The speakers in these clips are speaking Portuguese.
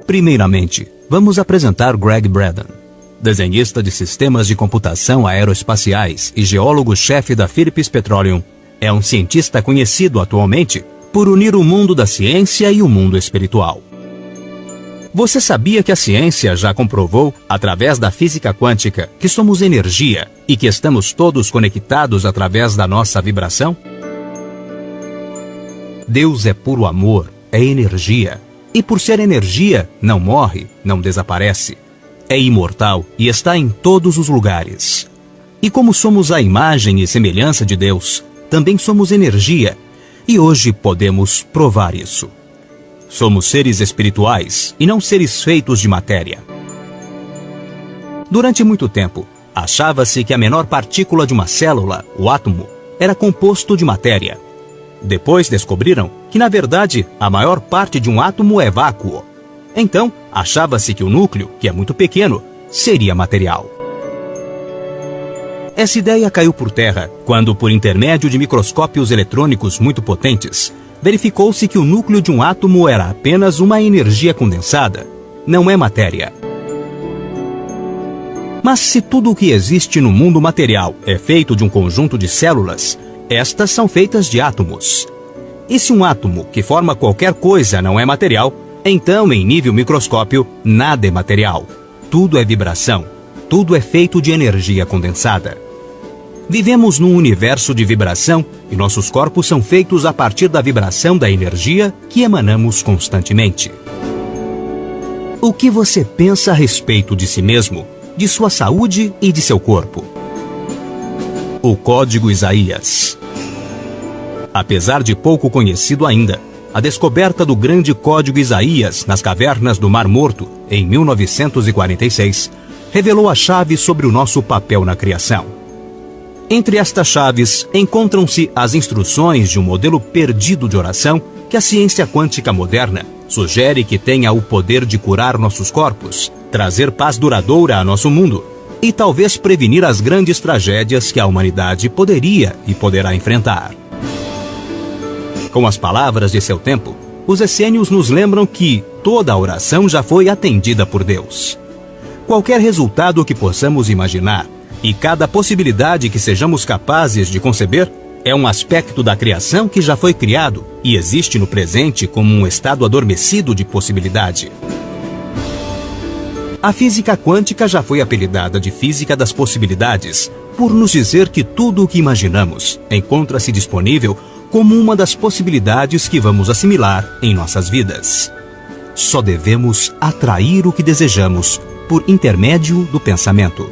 Primeiramente, vamos apresentar Greg Braden, desenhista de sistemas de computação aeroespaciais e geólogo-chefe da Phillips Petroleum. É um cientista conhecido atualmente por unir o mundo da ciência e o mundo espiritual. Você sabia que a ciência já comprovou, através da física quântica, que somos energia e que estamos todos conectados através da nossa vibração? Deus é puro amor, é energia. E por ser energia, não morre, não desaparece. É imortal e está em todos os lugares. E como somos a imagem e semelhança de Deus, também somos energia. E hoje podemos provar isso. Somos seres espirituais e não seres feitos de matéria. Durante muito tempo, achava-se que a menor partícula de uma célula, o átomo, era composto de matéria. Depois descobriram que, na verdade, a maior parte de um átomo é vácuo. Então, achava-se que o núcleo, que é muito pequeno, seria material. Essa ideia caiu por terra quando, por intermédio de microscópios eletrônicos muito potentes, verificou-se que o núcleo de um átomo era apenas uma energia condensada, não é matéria. Mas se tudo o que existe no mundo material é feito de um conjunto de células, estas são feitas de átomos. E se um átomo que forma qualquer coisa não é material, então, em nível microscópio, nada é material. Tudo é vibração. Tudo é feito de energia condensada. Vivemos num universo de vibração e nossos corpos são feitos a partir da vibração da energia que emanamos constantemente. O que você pensa a respeito de si mesmo, de sua saúde e de seu corpo? O Código Isaías. Apesar de pouco conhecido ainda, a descoberta do grande Código Isaías nas cavernas do Mar Morto, em 1946, revelou a chave sobre o nosso papel na criação. Entre estas chaves, encontram-se as instruções de um modelo perdido de oração que a ciência quântica moderna sugere que tenha o poder de curar nossos corpos, trazer paz duradoura a nosso mundo e talvez prevenir as grandes tragédias que a humanidade poderia e poderá enfrentar. Com as palavras de seu tempo, os essênios nos lembram que toda a oração já foi atendida por Deus. Qualquer resultado que possamos imaginar e cada possibilidade que sejamos capazes de conceber é um aspecto da criação que já foi criado e existe no presente como um estado adormecido de possibilidade. A física quântica já foi apelidada de física das possibilidades, por nos dizer que tudo o que imaginamos encontra-se disponível como uma das possibilidades que vamos assimilar em nossas vidas. Só devemos atrair o que desejamos por intermédio do pensamento.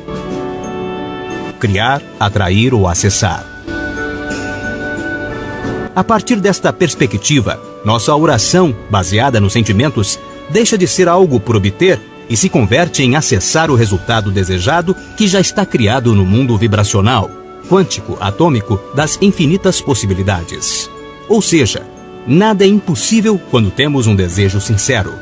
Criar, atrair ou acessar. A partir desta perspectiva, nossa oração, baseada nos sentimentos, deixa de ser algo por obter e se converte em acessar o resultado desejado que já está criado no mundo vibracional, quântico, atômico, das infinitas possibilidades. Ou seja, nada é impossível quando temos um desejo sincero.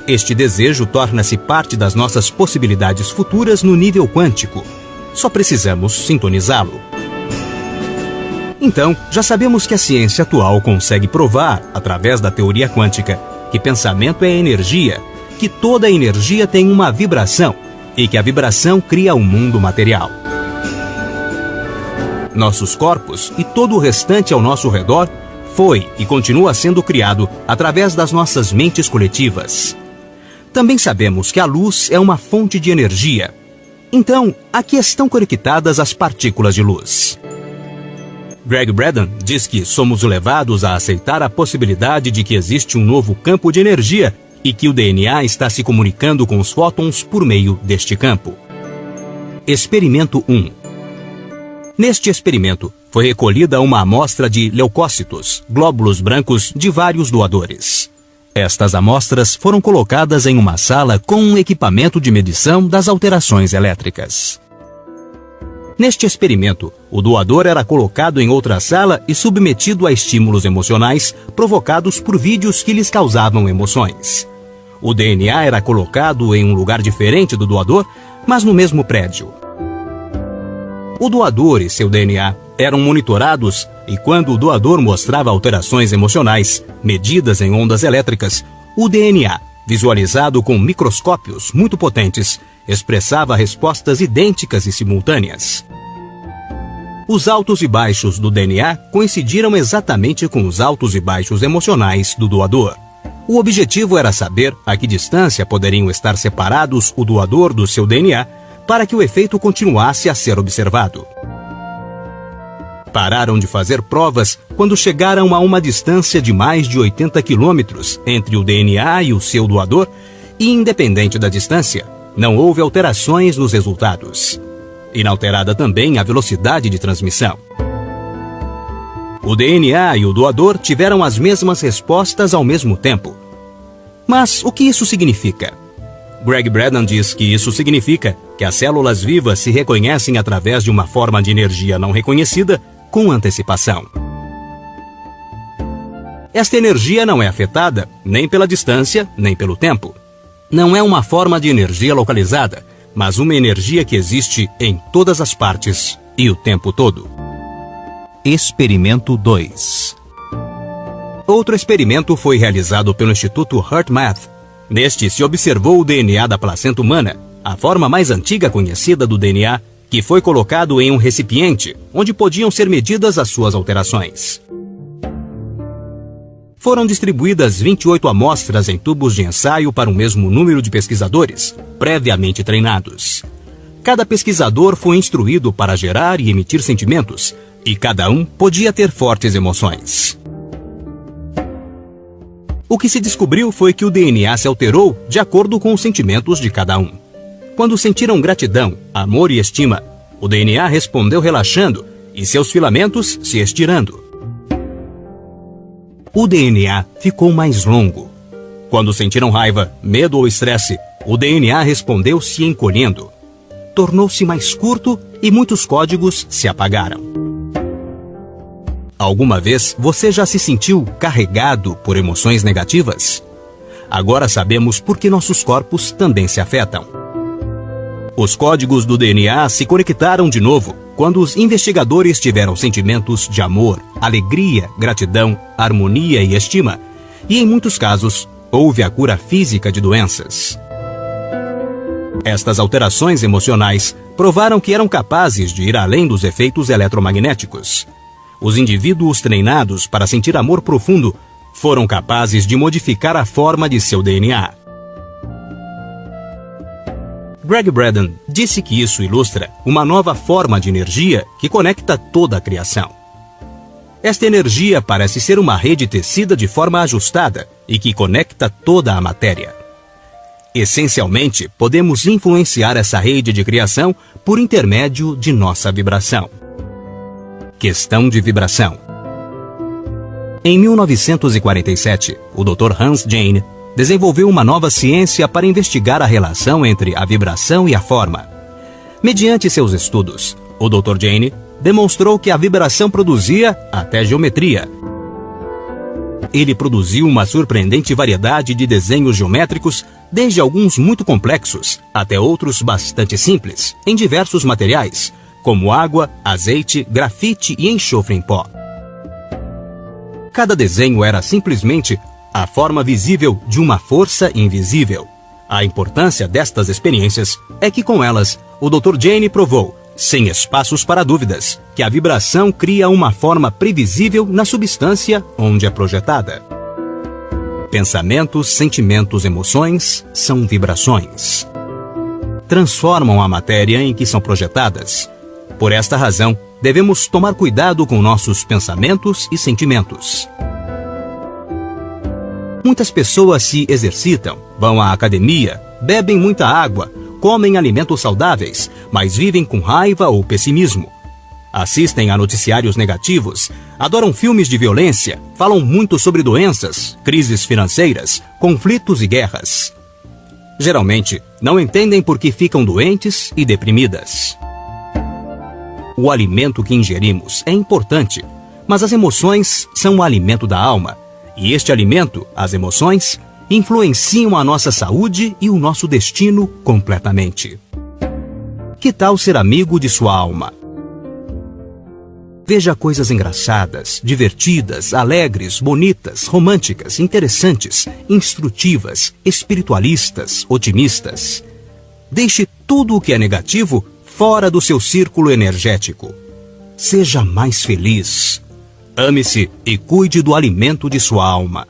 Este desejo torna-se parte das nossas possibilidades futuras no nível quântico. Só precisamos sintonizá-lo. Então, já sabemos que a ciência atual consegue provar, através da teoria quântica, que pensamento é energia, que toda energia tem uma vibração e que a vibração cria o mundo material. Nossos corpos e todo o restante ao nosso redor foi e continua sendo criado através das nossas mentes coletivas. Também sabemos que a luz é uma fonte de energia. Então, aqui estão conectadas as partículas de luz. Greg Braden diz que somos levados a aceitar a possibilidade de que existe um novo campo de energia e que o DNA está se comunicando com os fótons por meio deste campo. Experimento 1. Neste experimento, foi recolhida uma amostra de leucócitos, glóbulos brancos de vários doadores. Estas amostras foram colocadas em uma sala com um equipamento de medição das alterações elétricas. Neste experimento, o doador era colocado em outra sala e submetido a estímulos emocionais provocados por vídeos que lhes causavam emoções. O DNA era colocado em um lugar diferente do doador, mas no mesmo prédio. O doador e seu DNA eram monitorados e quando o doador mostrava alterações emocionais, medidas em ondas elétricas, o DNA visualizado com microscópios muito potentes, expressava respostas idênticas e simultâneas. Os altos e baixos do DNA coincidiram exatamente com os altos e baixos emocionais do doador. O objetivo era saber a que distância poderiam estar separados o doador do seu DNA para que o efeito continuasse a ser observado. Pararam de fazer provas quando chegaram a uma distância de mais de 80 quilômetros entre o DNA e o seu doador e, independente da distância, não houve alterações nos resultados. Inalterada também a velocidade de transmissão. O DNA e o doador tiveram as mesmas respostas ao mesmo tempo. Mas o que isso significa? Greg Braden diz que isso significa que as células vivas se reconhecem através de uma forma de energia não reconhecida com antecipação. Esta energia não é afetada nem pela distância, nem pelo tempo. Não é uma forma de energia localizada, mas uma energia que existe em todas as partes e o tempo todo. Experimento 2. Outro experimento foi realizado pelo Instituto HeartMath. Neste se observou o DNA da placenta humana, a forma mais antiga conhecida do DNA, que foi colocado em um recipiente, onde podiam ser medidas as suas alterações. Foram distribuídas 28 amostras em tubos de ensaio para o mesmo número de pesquisadores, previamente treinados. Cada pesquisador foi instruído para gerar e emitir sentimentos, e cada um podia ter fortes emoções. O que se descobriu foi que o DNA se alterou de acordo com os sentimentos de cada um. Quando sentiram gratidão, amor e estima, o DNA respondeu relaxando e seus filamentos se estirando. O DNA ficou mais longo. Quando sentiram raiva, medo ou estresse, o DNA respondeu se encolhendo. Tornou-se mais curto e muitos códigos se apagaram. Alguma vez você já se sentiu carregado por emoções negativas? Agora sabemos por que nossos corpos também se afetam. Os códigos do DNA se conectaram de novo quando os investigadores tiveram sentimentos de amor, alegria, gratidão, harmonia e estima, e em muitos casos, houve a cura física de doenças. Estas alterações emocionais provaram que eram capazes de ir além dos efeitos eletromagnéticos. Os indivíduos treinados para sentir amor profundo foram capazes de modificar a forma de seu DNA. Greg Braden disse que isso ilustra uma nova forma de energia que conecta toda a criação. Esta energia parece ser uma rede tecida de forma ajustada e que conecta toda a matéria. Essencialmente, podemos influenciar essa rede de criação por intermédio de nossa vibração. Questão de vibração. Em 1947, o Dr. Hans Jahn desenvolveu uma nova ciência para investigar a relação entre a vibração e a forma. Mediante seus estudos, o Dr. Jahn demonstrou que a vibração produzia até geometria. Ele produziu uma surpreendente variedade de desenhos geométricos, desde alguns muito complexos até outros bastante simples, em diversos materiais, como água, azeite, grafite e enxofre em pó. Cada desenho era simplesmente a forma visível de uma força invisível. A importância destas experiências é que com elas, o Dr. Jahn provou, sem espaços para dúvidas, que a vibração cria uma forma previsível na substância onde é projetada. Pensamentos, sentimentos, emoções são vibrações. Transformam a matéria em que são projetadas. Por esta razão, devemos tomar cuidado com nossos pensamentos e sentimentos. Muitas pessoas se exercitam, vão à academia, bebem muita água, comem alimentos saudáveis, mas vivem com raiva ou pessimismo. Assistem a noticiários negativos, adoram filmes de violência, falam muito sobre doenças, crises financeiras, conflitos e guerras. Geralmente, não entendem por que ficam doentes e deprimidas. O alimento que ingerimos é importante, mas as emoções são o alimento da alma. E este alimento, as emoções, influenciam a nossa saúde e o nosso destino completamente. Que tal ser amigo de sua alma? Veja coisas engraçadas, divertidas, alegres, bonitas, românticas, interessantes, instrutivas, espiritualistas, otimistas. Deixe tudo o que é negativo fora do seu círculo energético. Seja mais feliz. Ame-se e cuide do alimento de sua alma.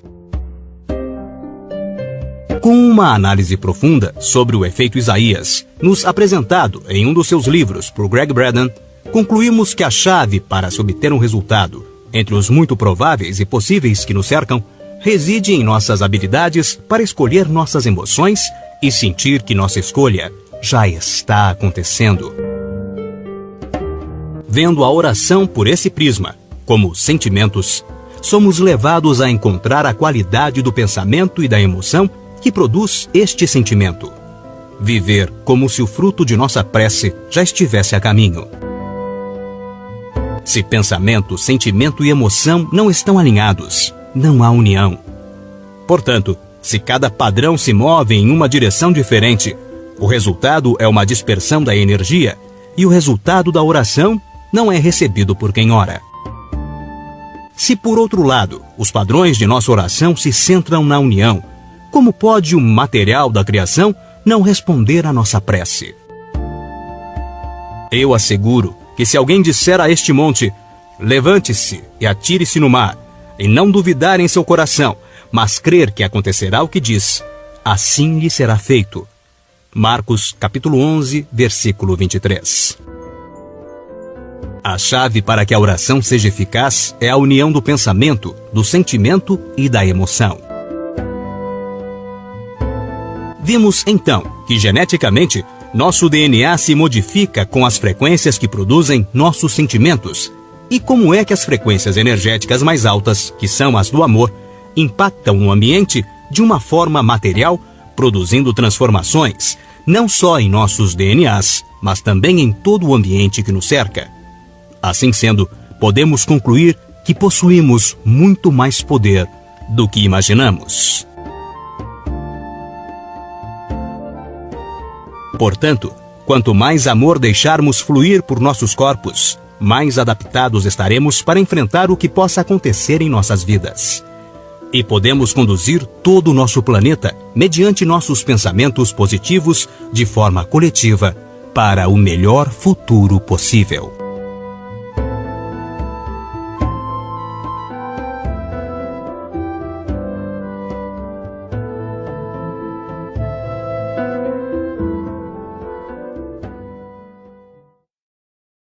Com uma análise profunda sobre o efeito Isaías, nos apresentado em um dos seus livros por Greg Braden, concluímos que a chave para se obter um resultado, entre os muito prováveis e possíveis que nos cercam, reside em nossas habilidades para escolher nossas emoções e sentir que nossa escolha já está acontecendo. Vendo a oração por esse prisma, como sentimentos, somos levados a encontrar a qualidade do pensamento e da emoção que produz este sentimento. Viver como se o fruto de nossa prece já estivesse a caminho. Se pensamento, sentimento e emoção não estão alinhados, não há união. Portanto, se cada padrão se move em uma direção diferente, o resultado é uma dispersão da energia e o resultado da oração não é recebido por quem ora. Se, por outro lado, os padrões de nossa oração se centram na união, como pode o material da criação não responder à nossa prece? Eu asseguro que se alguém disser a este monte, levante-se e atire-se no mar, e não duvidar em seu coração, mas crer que acontecerá o que diz, assim lhe será feito. Marcos, capítulo 11, versículo 23. A chave para que a oração seja eficaz é a união do pensamento, do sentimento e da emoção. Vimos, então, que geneticamente, nosso DNA se modifica com as frequências que produzem nossos sentimentos. E como é que as frequências energéticas mais altas, que são as do amor, impactam no ambiente de uma forma material, produzindo transformações, não só em nossos DNAs, mas também em todo o ambiente que nos cerca. Assim sendo, podemos concluir que possuímos muito mais poder do que imaginamos. Portanto, quanto mais amor deixarmos fluir por nossos corpos, mais adaptados estaremos para enfrentar o que possa acontecer em nossas vidas. E podemos conduzir todo o nosso planeta mediante nossos pensamentos positivos de forma coletiva para o melhor futuro possível.